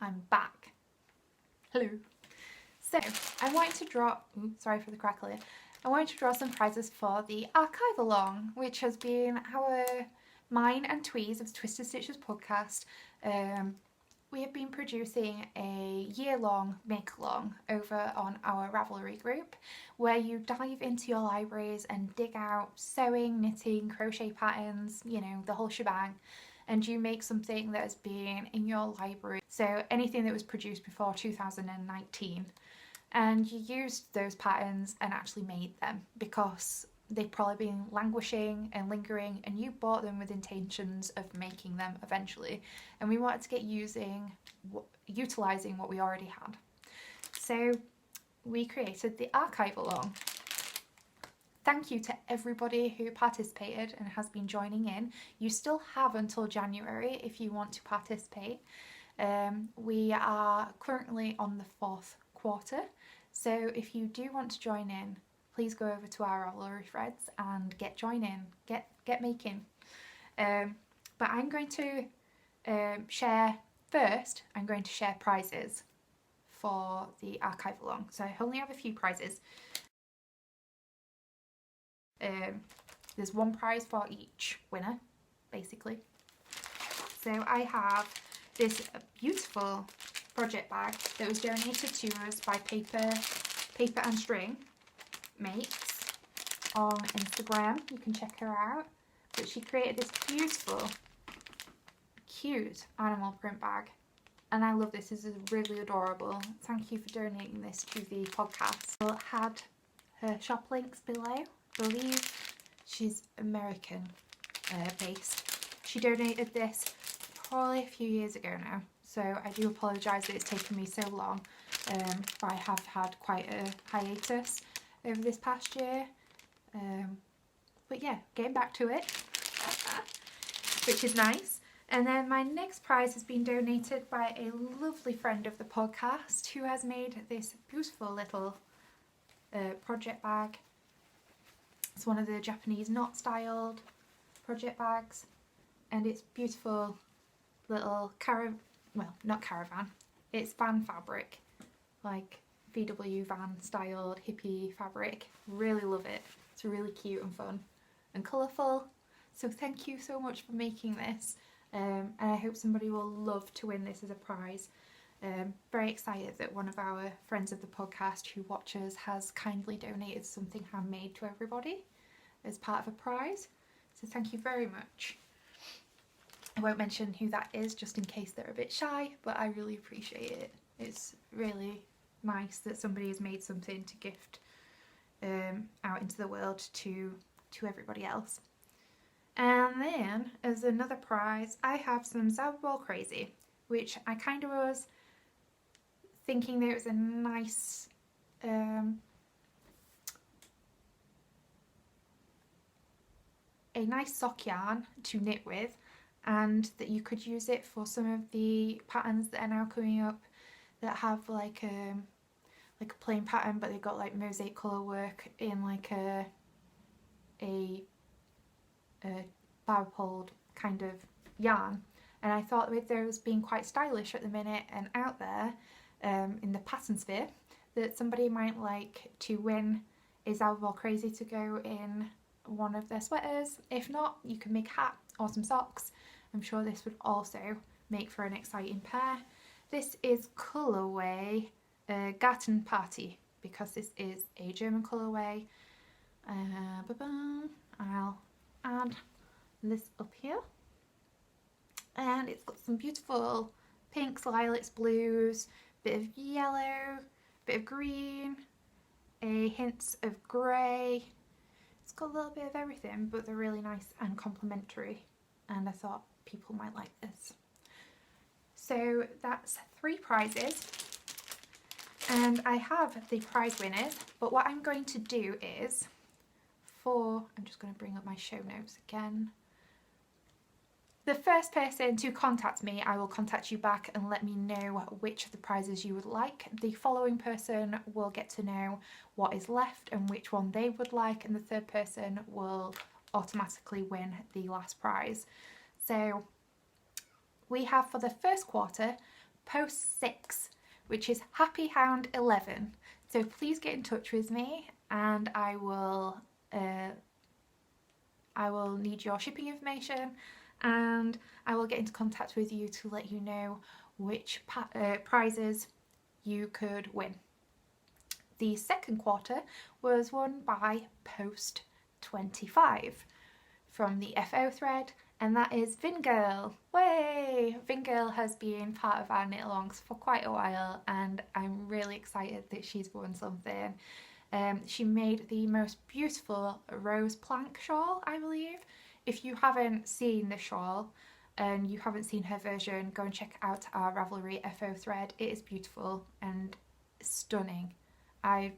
I'm back. Hello. So I wanted to draw, sorry for the crackle here. I wanted to draw some prizes for the Archive-Along, which has been mine and Twee's of the Twisted Stitches podcast. We have been producing a year-long make-along over on our Ravelry group, where you dive into your libraries and dig out sewing, knitting, crochet patterns, you know, the whole shebang, and you make something that has been in your library. So anything that was produced before 2019. And you used those patterns and actually made them because they'd probably been languishing and lingering, and you bought them with intentions of making them eventually. And we wanted to get utilising what we already had. So we created the Archive-Along. Thank you to everybody who participated and has been joining in. You still have until January if you want to participate. We are currently on the 4th quarter, so if you do want to join in, please go over to our Ravelry threads and get joining, get making. But I'm going to share first. I'm going to share prizes for the Archive-Along. So I only have a few prizes. There's one prize for each winner, basically. So I have this beautiful project bag that was donated to us by Paper and String Mates on Instagram. You can check her out. But she created this beautiful, cute animal print bag. And I love this. This is really adorable. Thank you for donating this to the podcast. I'll add her shop links below. I believe she's American based. She donated this probably a few years ago now. So I do apologise that it's taken me so long. I have had quite a hiatus over this past year. But yeah, getting back to it, which is nice. And then my next prize has been donated by a lovely friend of the podcast who has made this beautiful little project bag. It's one of the Japanese knot styled project bags, and it's beautiful little not caravan, it's van fabric, like VW van styled hippie fabric. Really love it. It's really cute and fun and colourful. So thank you so much for making this, and I hope somebody will love to win this as a prize. Very excited that one of our friends of the podcast who watches has kindly donated something handmade to everybody as part of a prize. So thank you very much. I won't mention who that is just in case they're a bit shy, but I really appreciate it. It's really nice that somebody has made something to gift out into the world to everybody else. And then as another prize, I have some Zabbable Crazy, which I kind of was thinking that it was a nice sock yarn to knit with, and that you could use it for some of the patterns that are now coming up that have like a plain pattern, but they've got like mosaic colour work in like a barb-pulled kind of yarn. And I thought with those being quite stylish at the minute and out there in the pattern sphere, that somebody might like to win a Zabbable Crazy to go in one of their sweaters. If not, you can make a hat or some socks. I'm sure this would also make for an exciting pair. This is colourway Garten Party, because this is a German colourway. I'll add this up here. And it's got some beautiful pinks, lilacs, blues, bit of yellow, bit of green, a hint of grey. It's got a little bit of everything, but they're really nice and complementary, and I thought people might like this. So that's 3 prizes, and I have the prize winners, but what I'm going to do is I'm just going to bring up my show notes again. The first person to contact me, I will contact you back and let me know which of the prizes you would like. The following person will get to know what is left and which one they would like, and the third person will automatically win the last prize. So we have for the first quarter post 6, which is Happy Hound 11. So please get in touch with me, and I will need your shipping information, and I will get into contact with you to let you know which prizes you could win. The second quarter was won by post 25 from the FO thread, and that is Vingirl. Way! Vingirl has been part of our Knitalongs for quite a while, and I'm really excited that she's won something. She made the most beautiful rose plank shawl, I believe. If you haven't seen the shawl and you haven't seen her version, go and check out our Ravelry FO thread. It is beautiful and stunning. I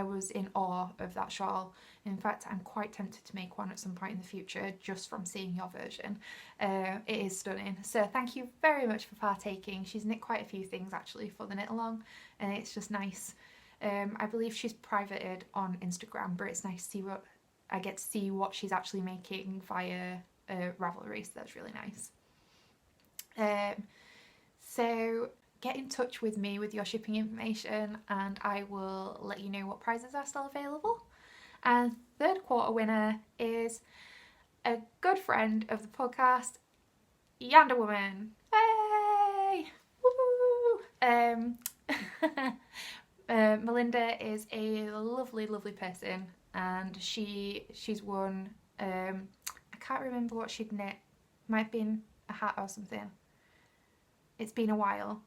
was in awe of that shawl. In fact, I'm quite tempted to make one at some point in the future just from seeing your version. It is stunning. So thank you very much for partaking. She's knit quite a few things actually for the knit along, and it's just nice. I believe she's privated on Instagram, but it's nice to see what she's actually making via Ravelry, so that's really nice. So get in touch with me with your shipping information, and I will let you know what prizes are still available. And third quarter winner is a good friend of the podcast, Yanda Woman. Hey! Woo! Melinda is a lovely person, and she's won, I can't remember what she'd knit, might have been a hat or something. It's been a while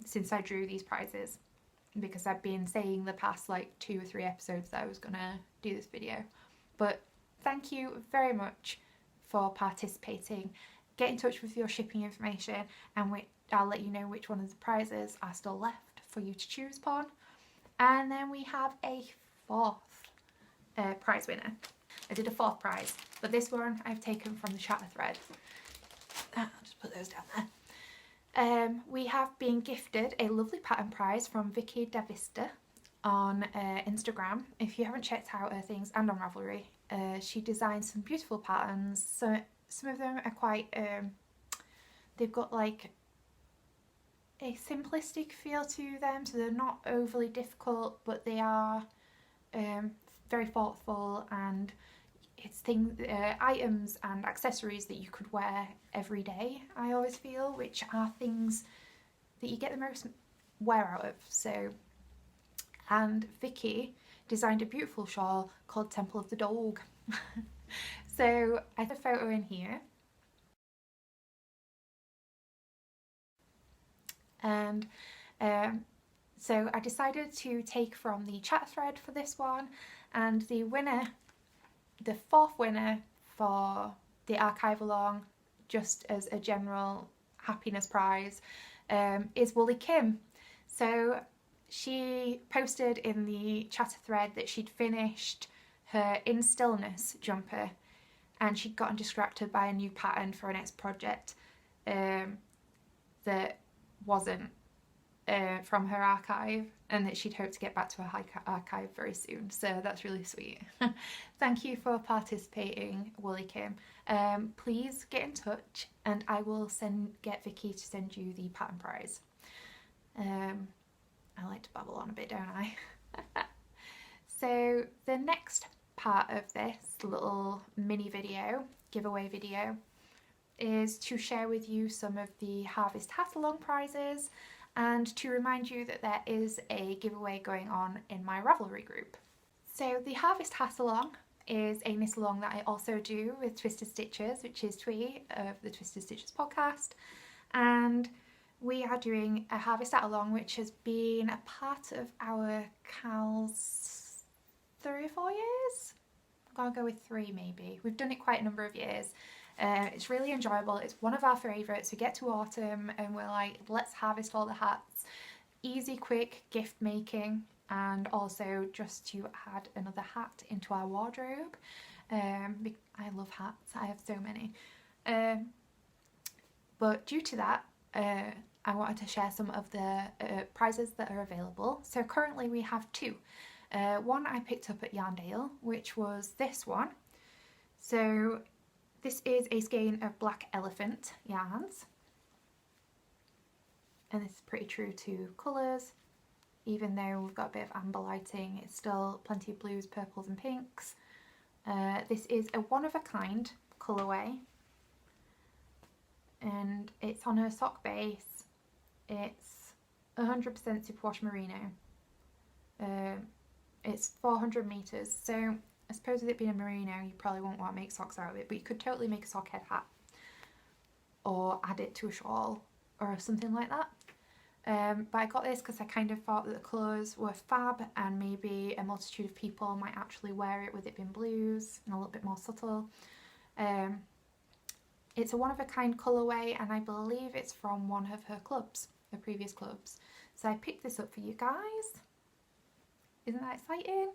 since I drew these prizes, because I've been saying the past like 2 or 3 episodes that I was gonna do this video. But thank you very much for participating. Get in touch with your shipping information, and I'll let you know which one of the prizes are still left for you to choose upon. And then we have a 4th prize winner. I did a 4th prize, but this one I've taken from the chatter thread. I'll just put those down there. We have been gifted a lovely pattern prize from Vicky Davista on Instagram. If you haven't checked out her things, and on Ravelry, she designed some beautiful patterns. So some of them are quite, they've got like a simplistic feel to them, so they're not overly difficult, but they are very thoughtful, and it's items and accessories that you could wear every day, I always feel, which are things that you get the most wear out of. So, and Vicky designed a beautiful shawl called Temple of the Dog. So I have a photo in here, and so I decided to take from the chat thread for this one, and the winner, the 4th winner for the archive along, just as a general happiness prize, is Woolly Kim. So she posted in the chatter thread that she'd finished her In Stillness jumper, and she'd gotten distracted by a new pattern for her next project that wasn't from her archive, and that she'd hope to get back to her archive very soon. So that's really sweet. Thank you for participating, Woolly Kim. Please get in touch, and I will get Vicky to send you the pattern prize. I like to babble on a bit, don't I? So the next part of this little mini video, giveaway video, is to share with you some of the Harvest Hat-along prizes, and to remind you that there is a giveaway going on in my Ravelry group. So the Harvest Hat-along is a knit-along that I also do with Twisted Stitches, which is Twee of the Twisted Stitches podcast, and we are doing a Harvest Hat-along which has been a part of our Cal's 3 or 4 years? I'm gonna go with 3 maybe. We've done it quite a number of years. It's really enjoyable. It's one of our favourites. We get to autumn and we're like, let's harvest all the hats. Easy, quick gift making, and also just to add another hat into our wardrobe. I love hats. I have so many. But due to that, I wanted to share some of the prizes that are available. So currently we have 2. One I picked up at Yarndale, which was this one. So this is a skein of Black Elephant yarns, and this is pretty true to colours. Even though we've got a bit of amber lighting, it's still plenty of blues, purples and pinks. This is a one-of-a-kind colourway, and it's on a sock base. It's 100% superwash merino. It's 400 metres, so I suppose with it being a merino you probably won't want to make socks out of it, but you could totally make a sock head hat or add it to a shawl or something like that. But I got this because I kind of thought that the colours were fab and maybe a multitude of people might actually wear it with it being blues and a little bit more subtle. It's a one-of-a-kind colourway, and I believe it's from one of her clubs, her previous clubs. So I picked this up for you guys. Isn't that exciting?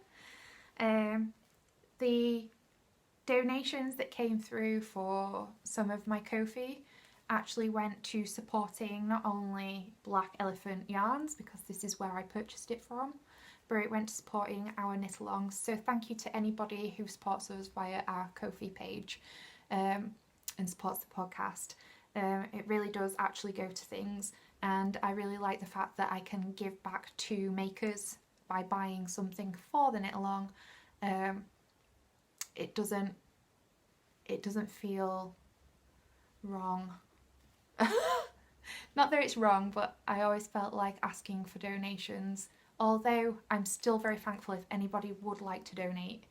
The donations that came through for some of my Ko-fi actually went to supporting not only Black Elephant yarns, because this is where I purchased it from, but it went to supporting our Knitalongs. So thank you to anybody who supports us via our Ko-fi page and supports the podcast. It really does actually go to things, and I really like the fact that I can give back to makers by buying something for the Knitalong. It doesn't feel wrong. Not that it's wrong, but I always felt like asking for donations, although I'm still very thankful if anybody would like to donate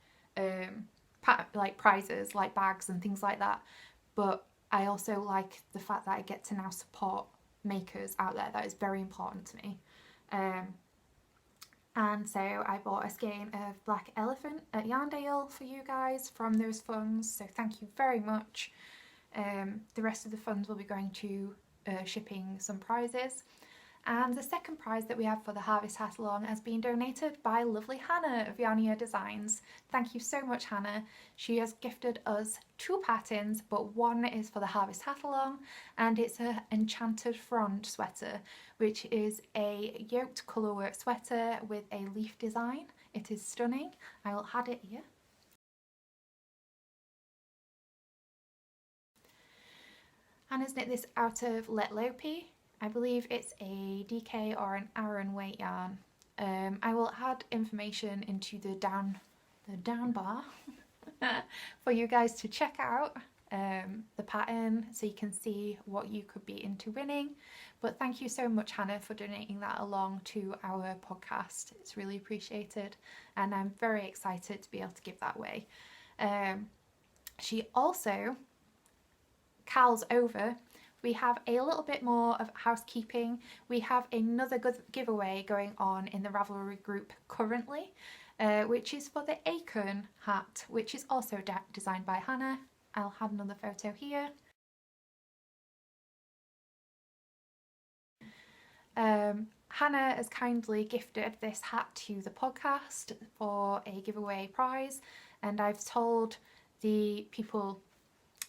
like prizes, like bags and things like that. But I also like the fact that I get to now support makers out there. That is very important to me. And so I bought a skein of Black Elephant at Yarndale for you guys from those funds, so thank you very much. The rest of the funds will be going to shipping some prizes. And the second prize that we have for the Harvest Hat-along has been donated by lovely Hannah of Yarnia Designs. Thank you so much, Hannah. She has gifted us 2 patterns, but one is for the Harvest Hat-along, and it's an Enchanted Frond sweater, which is a yoked colourwork sweater with a leaf design. It is stunning. I will add it here. Hannah's knit this out of Let Lopi. I believe it's a DK or an Aran weight yarn. I will add information into the down bar for you guys to check out the pattern so you can see what you could be into winning. But thank you so much, Hannah, for donating that along to our podcast. It's really appreciated, and I'm very excited to be able to give that away. She also cals over. We have a little bit more of housekeeping. We have another good giveaway going on in the Ravelry group currently, which is for the acorn hat, which is also designed by Hannah. I'll have another photo here. Hannah has kindly gifted this hat to the podcast for a giveaway prize, and I've told the people,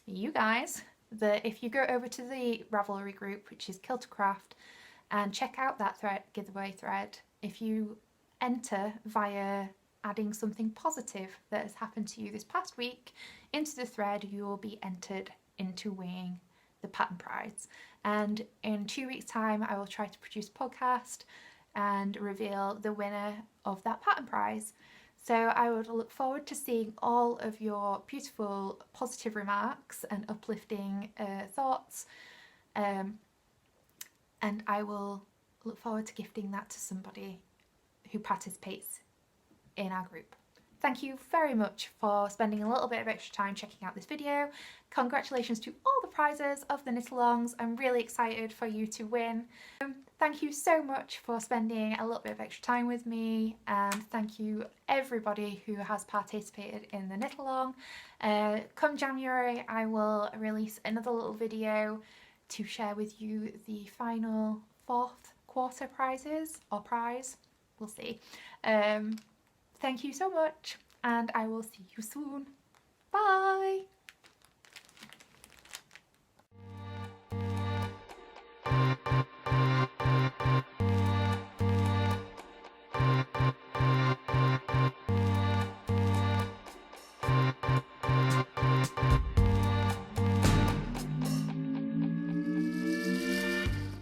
you guys, that if you go over to the Ravelry group, which is Killtocraft, and check out that giveaway thread, if you enter via adding something positive that has happened to you this past week into the thread, you will be entered into winning the pattern prize. And in 2 weeks' time, I will try to produce a podcast and reveal the winner of that pattern prize. So I would look forward to seeing all of your beautiful positive remarks and uplifting thoughts, and I will look forward to gifting that to somebody who participates in our group. Thank you very much for spending a little bit of extra time checking out this video. Congratulations to all the prizes of the Knitalongs. I'm really excited for you to win. Thank you so much for spending a little bit of extra time with me, and thank you everybody who has participated in the Knitalong. Come January, I will release another little video to share with you the final 4th quarter prizes, or prize, we'll see. Thank you so much, and I will see you soon. Bye!